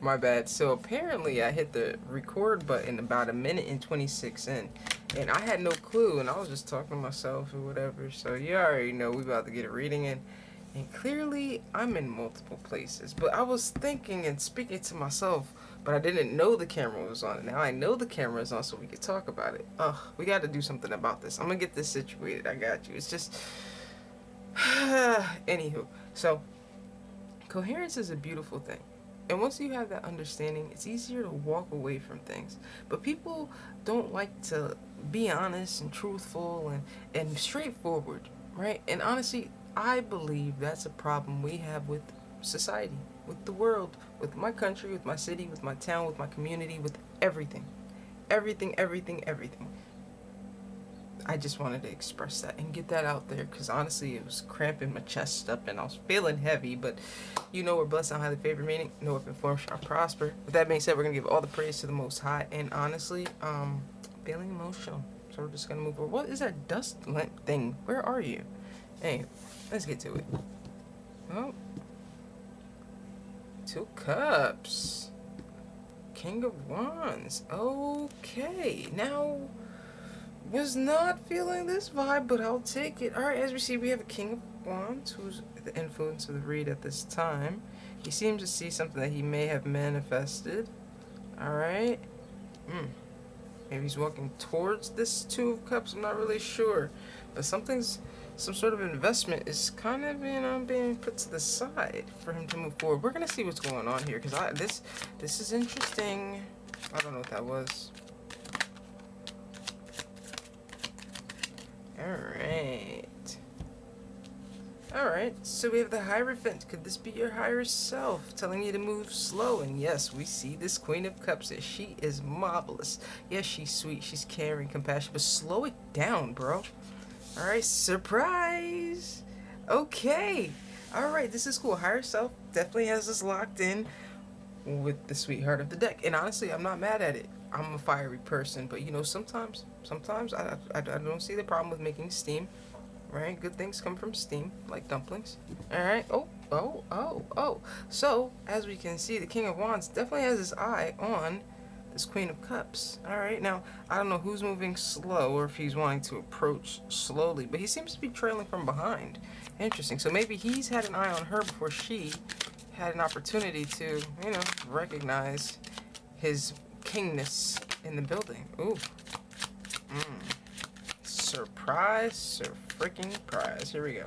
My bad. So apparently I hit the record button about a minute and 26 in. And I had no clue, and I was just talking to myself or whatever. So you already know we about to get a reading in. And clearly I'm in multiple places. But I was thinking and speaking to myself, but I didn't know the camera was on. Now I know the camera is on so we could talk about it. Ugh, we got to do something about this. I'm going to get this situated. I got you. It's just... Anywho. So, coherence is a beautiful thing. And once you have that understanding, it's easier to walk away from things. But people don't like to be honest and truthful and straightforward, right? And honestly, I believe that's a problem we have with society, with the world, with my country, with my city, with my town, with my community, with everything. Everything, everything, everything. I just wanted to express that and get that out there because honestly it was cramping my chest up and I was feeling heavy, but you know we're blessed and highly favored, meaning no weapon formed shall prosper. With that being said, we're going to give all the praise to the Most High, and honestly, feeling emotional. So we're just going to move forward. What is that dust lamp thing? Where are you? Hey, let's get to it. Oh. 2 cups. King of Wands. Okay, now... was not feeling this vibe, but I'll take it. Alright, as we see, we have a King of Wands, who's the influence of the read at this time. He seems to see something that he may have manifested. Alright. Maybe he's walking towards this 2 of Cups, I'm not really sure. But some sort of investment is kind of, being put to the side for him to move forward. We're going to see what's going on here, because this is interesting. I don't know what that was. Alright, so we have the Hierophant. Could this be your higher self telling you to move slow? And yes, we see this Queen of Cups. She is marvelous. Yes, she's sweet, she's caring, compassionate, but slow it down, bro. Alright, surprise! Okay, alright, this is cool. Higher self definitely has us locked in with the sweetheart of the deck. And honestly, I'm not mad at it. I'm a fiery person, but sometimes I don't see the problem with making steam, right? Good things come from steam, like dumplings. All right. Oh. So as we can see, the King of Wands definitely has his eye on this Queen of Cups. All right. Now I don't know who's moving slow or if he's wanting to approach slowly, but he seems to be trailing from behind. Interesting. So maybe he's had an eye on her before she had an opportunity to, recognize his kingness in the building. Ooh. Surprise, freaking prize. Here we go.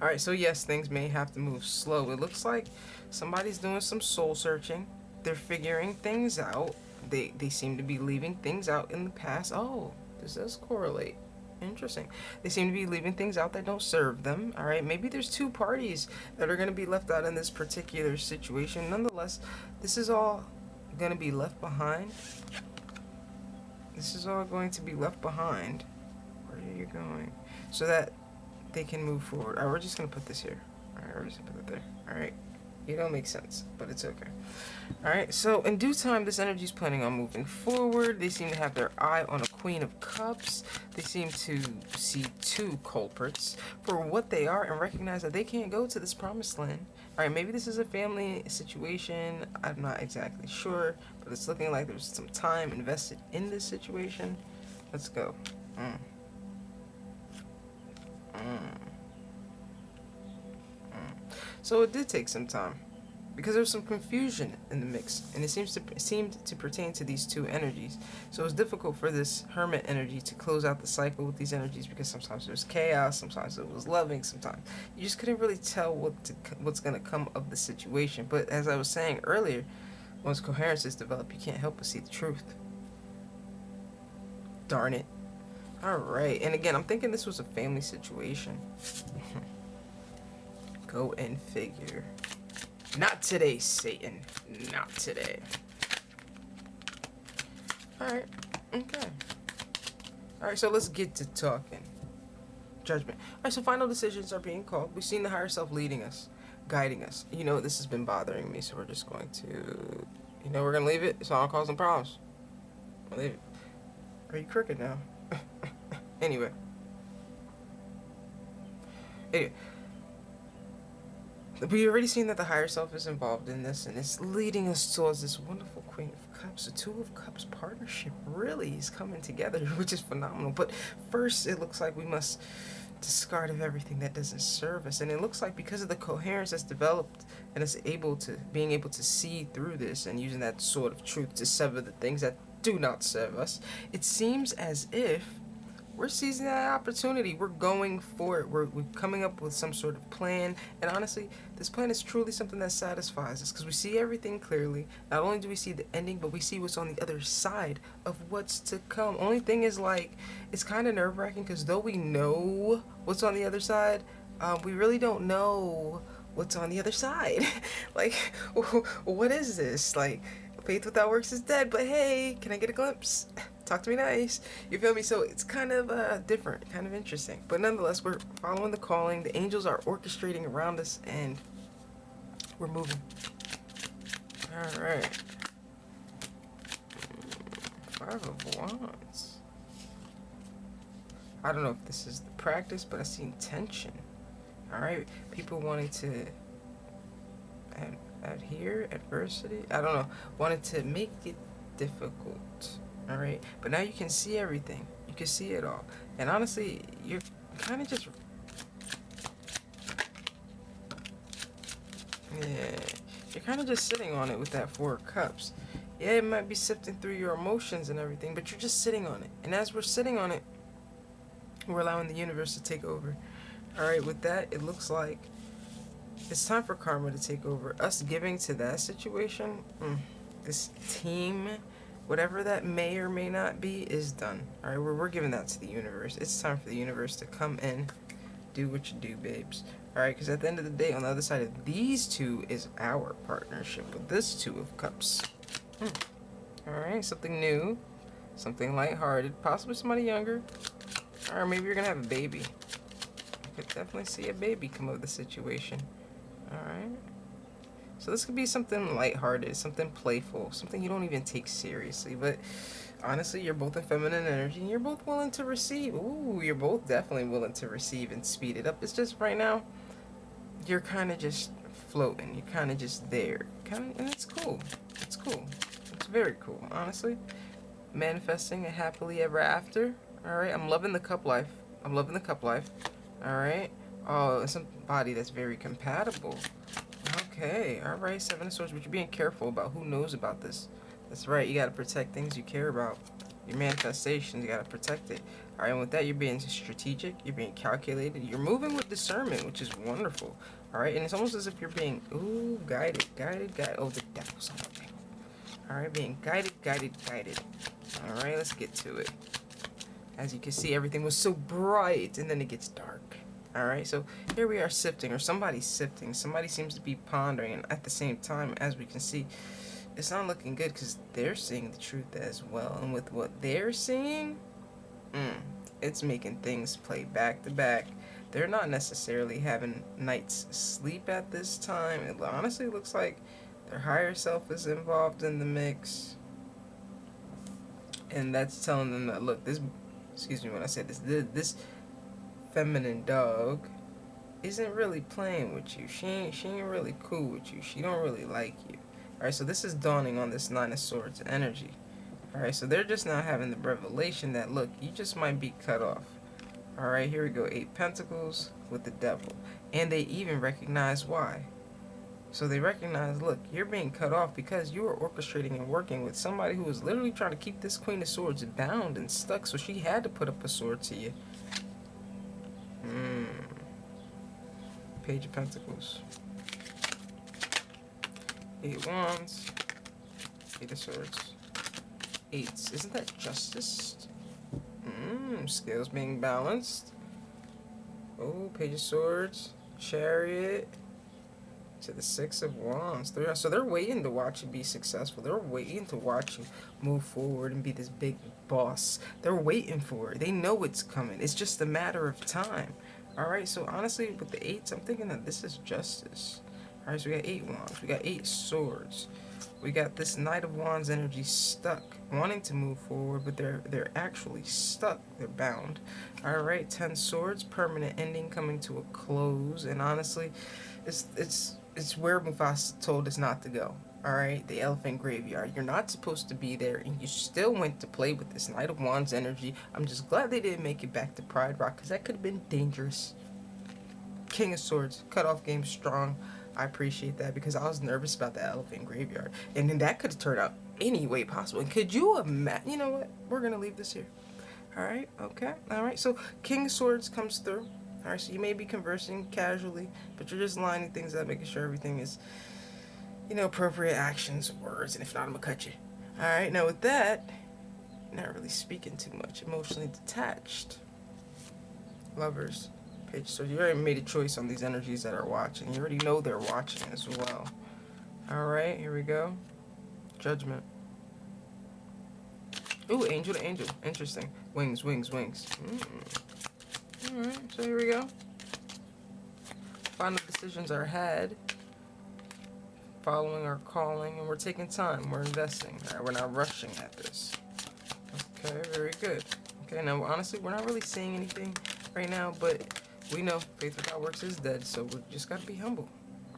Alright, so yes, things may have to move slow. It looks like somebody's doing some soul searching. They're figuring things out. They seem to be leaving things out in the past. Oh, this does correlate. Interesting. They seem to be leaving things out that don't serve them. Alright, maybe there's 2 parties that are going to be left out in this particular situation. Nonetheless, this is all going to be left behind. This is all going to be left behind. Where are you going? So that they can move forward. Alright, we're just going to put this here. Alright, we're just going to put it there. Alright. It don't make sense, but it's okay. Alright, so in due time, this energy is planning on moving forward. They seem to have their eye on a Queen of Cups. They seem to see 2 culprits for what they are and recognize that they can't go to this promised land. Alright, maybe this is a family situation. I'm not exactly sure, but it's looking like there's some time invested in this situation. Let's go. So it did take some time because there was some confusion in the mix, and it seemed to pertain to these 2 energies. So it was difficult for this Hermit energy to close out the cycle with these energies because sometimes there was chaos, sometimes it was loving, sometimes you just couldn't really tell what's going to come of the situation. But as I was saying earlier, once coherence is developed, you can't help but see the truth. Darn it. Alright, and again, I'm thinking this was a family situation. Go and figure. Not today, Satan. Not today. Alright, okay. Alright, so let's get to talking. Judgment. Alright, so final decisions are being called. We've seen the higher self leading us, guiding us. This has been bothering me, so we're just going to... we're going to leave it. It's not causing problems. I'll leave it. Are you crooked now? Anyway. we already seen that the higher self is involved in this, and it's leading us towards this wonderful Queen of Cups. The Two of Cups partnership really is coming together, which is phenomenal. But first, it looks like we must discard of everything that doesn't serve us, and it looks like because of the coherence that's developed and us being able to see through this and using that sort of truth to sever the things that do not serve us, it seems as if we're seizing that opportunity. We're going for it. We're coming up with some sort of plan. And honestly, this plan is truly something that satisfies us because we see everything clearly. Not only do we see the ending, but we see what's on the other side of what's to come. Only thing is, like, it's kind of nerve-wracking because though we know what's on the other side, we really don't know what's on the other side. Like, what is this? Like, faith without works is dead, but hey, can I get a glimpse? Talk to me nice. You feel me? So it's kind of different, kind of interesting. But nonetheless, we're following the calling. The angels are orchestrating around us, and we're moving. All right. Five of Wands. I don't know if this is the practice, but I see tension. All right. People wanting to adhere, adversity. I don't know. Wanted to make it difficult. All right, but now you can see everything. You can see it all, and honestly, you're kind of just, you're kind of just sitting on it with that Four of Cups. Yeah, it might be sifting through your emotions and everything, but you're just sitting on it. And as we're sitting on it, we're allowing the universe to take over. All right, with that, it looks like it's time for karma to take over. Us giving to that situation, this team. Whatever that may or may not be is done. All right, we're giving that to the universe. It's time for the universe to come in, do what you do, babes. All right, because at the end of the day, on the other side of these two is our partnership with this Two of Cups. All right, something new, something lighthearted, possibly somebody younger. Or maybe you're going to have a baby. I could definitely see a baby come of the situation. All right. So this could be something lighthearted, something playful, something you don't even take seriously. But honestly, you're both in feminine energy and you're both willing to receive. Ooh, you're both definitely willing to receive and speed it up. It's just right now, you're kind of just floating. You're kind of just there. And it's cool. It's cool. It's very cool, honestly. Manifesting a happily ever after. All right, I'm loving the cup life. I'm loving the cup life. All right. Oh, somebody that's very compatible. Okay, alright, Seven of Swords, but you're being careful about who knows about this. That's right, you gotta protect things you care about. Your manifestations, you gotta protect it. Alright, and with that, you're being strategic, you're being calculated, you're moving with discernment, which is wonderful. Alright, and it's almost as if you're being, guided. Oh, the devil's on the table. Alright, being guided. Alright, let's get to it. As you can see, everything was so bright, and then it gets dark. Alright, so here we are sifting, or somebody's sifting. Somebody seems to be pondering, and at the same time, as we can see, it's not looking good because they're seeing the truth as well. And with what they're seeing, it's making things play back to back. They're not necessarily having night's sleep at this time. It honestly looks like their higher self is involved in the mix. And that's telling them that, look, excuse me when I said this feminine dog isn't really playing with you. She ain't really cool with you. She don't really like you. Alright, so this is dawning on this Nine of Swords energy. Alright, so they're just now having the revelation that, look, you just might be cut off. Alright, here we go. 8 Pentacles with the Devil. And they even recognize why. So they recognize, look, you're being cut off because you are orchestrating and working with somebody who was literally trying to keep this Queen of Swords bound and stuck. So she had to put up a sword to you. Page of Pentacles. 8 Wands. 8 of Swords. 8s. Isn't that justice? Scales being balanced. Oh, Page of Swords. Chariot. To the 6 of Wands. So they're waiting to watch you be successful. They're waiting to watch you move forward and be this big boss. They're waiting for it. They know it's coming. It's just a matter of time. Alright, so honestly, with the 8s, I'm thinking that this is justice. Alright, so we got 8 Wands. We got 8 Swords. We got this Knight of Wands energy stuck, wanting to move forward, but they're actually stuck. They're bound. All right, 10 Swords, permanent ending coming to a close, and honestly, it's where Mufasa told us not to go. All right, the Elephant Graveyard. You're not supposed to be there, and you still went to play with this Knight of Wands energy. I'm just glad they didn't make it back to Pride Rock, because that could have been dangerous. King of Swords, cutoff game strong. I appreciate that because I was nervous about the Elephant Graveyard, and then that could have turned out any way possible. And could you imagine? You know what? We're gonna leave this here. All right. Okay. All right. So King of Swords comes through. All right. So you may be conversing casually, but you're just lining things up, making sure everything is, appropriate actions, words, and if not, I'm gonna cut you. All right. Now with that, not really speaking too much. Emotionally detached. Lovers. Page. So you already made a choice on these energies that are watching. You already know they're watching as well. All right, here we go. Judgment. Ooh, angel to angel. Interesting. Wings, wings, wings. All right, so here we go. Final decisions are had. Following our calling, and we're taking time. We're investing. All right, we're not rushing at this. Okay, very good. Okay, now honestly, we're not really seeing anything right now, but we know faith without works is dead, so we just gotta be humble.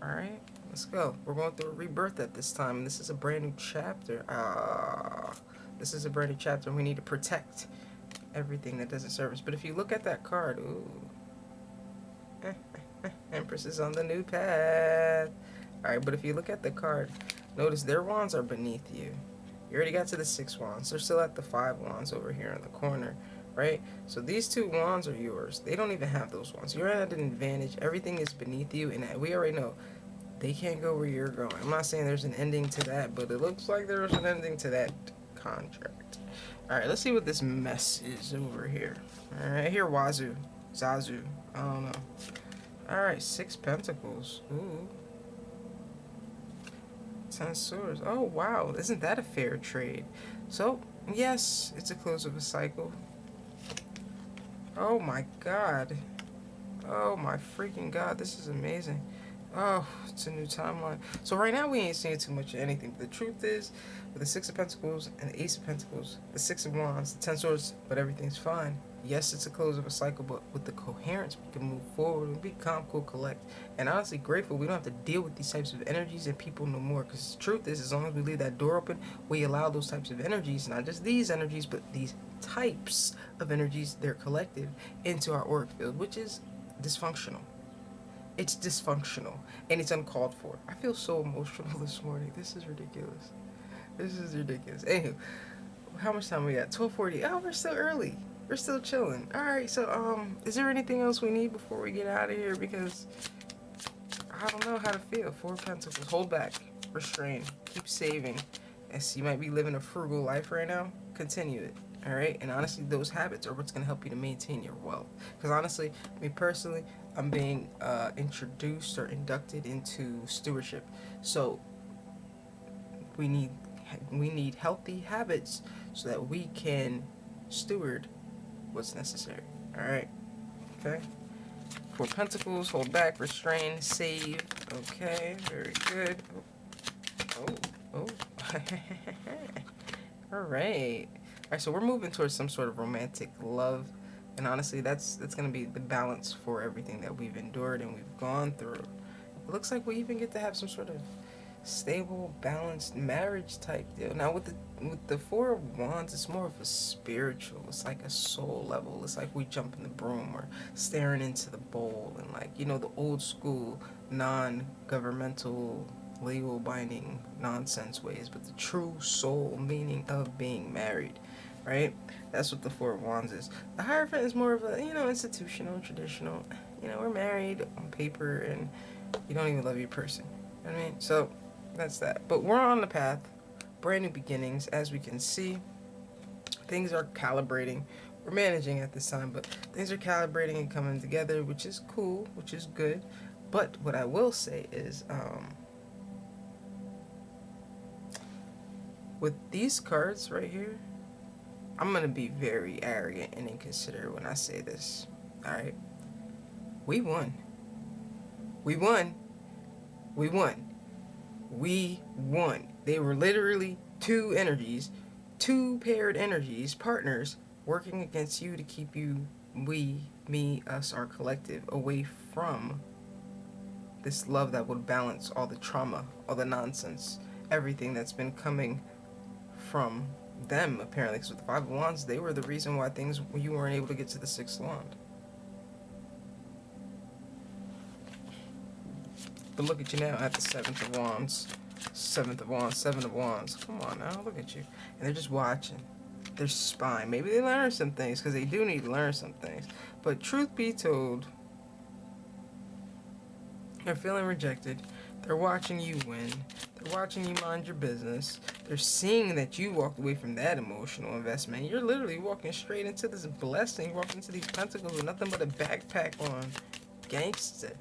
All right, let's go. We're going through a rebirth at this time, and this is a brand new chapter. This is a brand new chapter, and we need to protect everything that doesn't serve us. But if you look at that card, ooh, Empress is on the new path. All right, but if you look at the card, notice their wands are beneath you. You already got to the 6 wands. They're still at the 5 wands over here in the corner. Right? So these 2 wands are yours. They don't even have those wands. You're at an advantage. Everything is beneath you, and we already know they can't go where you're going. I'm not saying there's an ending to that, but it looks like there's an ending to that contract. All right, let's see what this mess is over here. All right, here Wazoo, Zazu. I don't know. All right, 6 Pentacles. Ooh. 10 Swords. Oh, wow. Isn't that a fair trade? So, yes, it's a close of a cycle. Oh my god. Oh my freaking god, this is amazing. Oh, it's a new timeline. So right now we ain't seeing too much of anything. But the truth is, with the 6 of Pentacles and the Ace of Pentacles, the 6 of Wands, the 10 Swords, but everything's fine. Yes, it's a close of a cycle, but with the coherence, we can move forward and be calm, cool, collect. And honestly, grateful we don't have to deal with these types of energies and people no more. Because the truth is, as long as we leave that door open, we allow those types of energies, not just these energies, but these types of energies, they're collective, into our auric field, which is dysfunctional. It's dysfunctional, and it's uncalled for. I feel so emotional this morning. This is ridiculous. This is ridiculous. Anywho, how much time we got? 12:40. Oh, we're still early. We're still chilling. All right, so is there anything else we need before we get out of here? Because I don't know how to feel. 4 Pentacles. Hold back. Restrain. Keep saving. Yes, you might be living a frugal life right now. Continue it. All right, and honestly, those habits are what's gonna help you to maintain your wealth. Because honestly, me personally, I'm being introduced or inducted into stewardship. So we need healthy habits so that we can steward what's necessary. All right. Okay. 4 Pentacles. Hold back. Restrain. Save. Okay. Very good. Oh. All right. All right, so we're moving towards some sort of romantic love, and honestly, that's going to be the balance for everything that we've endured and we've gone through. It looks like we even get to have some sort of stable, balanced marriage type deal. Now, with the 4 of Wands, it's more of a spiritual. It's like a soul level. It's like we jump in the broom or staring into the bowl, and like the old school, non-governmental, legal binding nonsense ways, but the true soul meaning of being married. Right? That's what the 4 of Wands is. The Hierophant is more of a, institutional, traditional. We're married on paper and you don't even love your person. You know what I mean? So that's that. But we're on the path. Brand new beginnings. As we can see, things are calibrating. We're managing at this time, but things are calibrating and coming together, which is cool, which is good. But what I will say is, with these cards right here, I'm going to be very arrogant and inconsiderate when I say this. All right? We won. We won. We won. We won. They were literally two energies, two paired energies, partners, working against you to keep you, we, me, us, our collective, away from this love that would balance all the trauma, all the nonsense, everything that's been coming from them, apparently. Because with the Five of Wands, they were the reason why you weren't able to get to the Sixth Wand. But look at you now at the Seventh of Wands. Seventh of Wands, Seven of Wands. Come on now, look at you. And they're just watching. They're spying. Maybe they learn some things, because they do need to learn some things. But truth be told, they're feeling rejected. They're watching you win. They're watching you mind your business. They're seeing that you walked away from that emotional investment. You're literally walking straight into this blessing, walking into these pentacles with nothing but a backpack on. Gangster.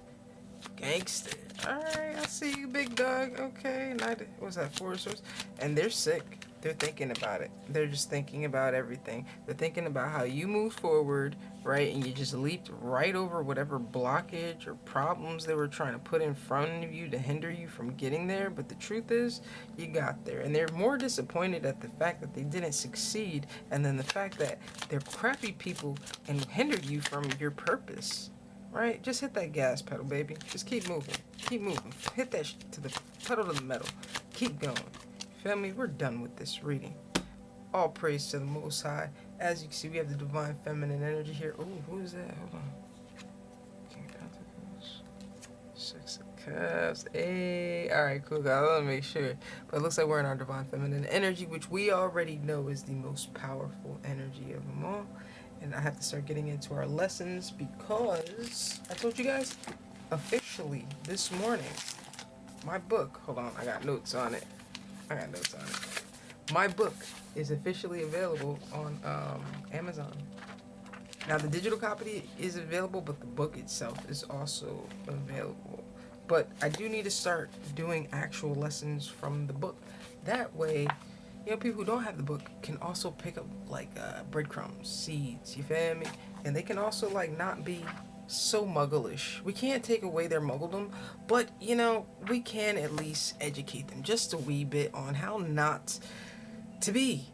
Gangster. Alright, I see you, big dog. Okay, what's that, Four of Swords? And they're sick. They're thinking about it. They're just thinking about everything. They're thinking about how you move forward, right? And you just leaped right over whatever blockage or problems they were trying to put in front of you to hinder you from getting there. But the truth is, you got there. And they're more disappointed at the fact that they didn't succeed, and then the fact that they're crappy people and hindered you from your purpose. Right? Just hit that gas pedal, baby. Just keep moving. Keep moving. Hit that to the pedal to the metal. Keep going. Feel me? We're done with this reading. All praise to the Most High. As you can see, we have the Divine Feminine energy here. Oh, who is that? Hold on. King of Pentacles. Six of Cups. Hey. Alright, cool, guys. Let me make sure. But it looks like we're in our Divine Feminine energy, which we already know is the most powerful energy of them all. And I have to start getting into our lessons because I told you guys officially this morning, my book, hold on, I got notes on it. My book is officially available on Amazon. Now the digital copy is available, but the book itself is also available. But I do need to start doing actual lessons from the book. That way, you know, people who don't have the book can also pick up like breadcrumbs, seeds, you feel me? And they can also like not be so mugglish. We can't take away their muggledom, but you know, we can at least educate them just a wee bit on how not to be.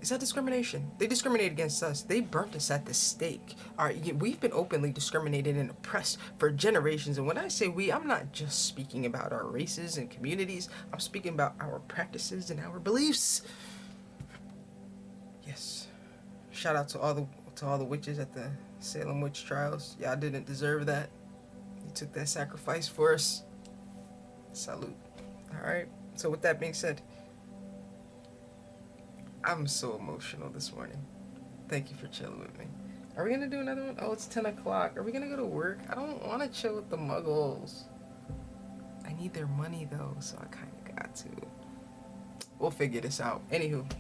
Is that discrimination? They discriminate against us. They burnt us at the stake. All right, we've been openly discriminated and oppressed for generations. And when I say we, I'm not just speaking about our races and communities. I'm speaking about our practices and our beliefs. Yes. Shout out to all the witches at the Salem witch trials. Y'all didn't deserve that. You took that sacrifice for us. Salute. All right. So with that being said, I'm so emotional this morning. Thank you for chilling with me. Are we going to do another one? Oh, it's 10 o'clock. Are we going to go to work? I don't want to chill with the muggles. I need their money, though, so I kind of got to. We'll figure this out. Anywho,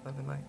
love and light.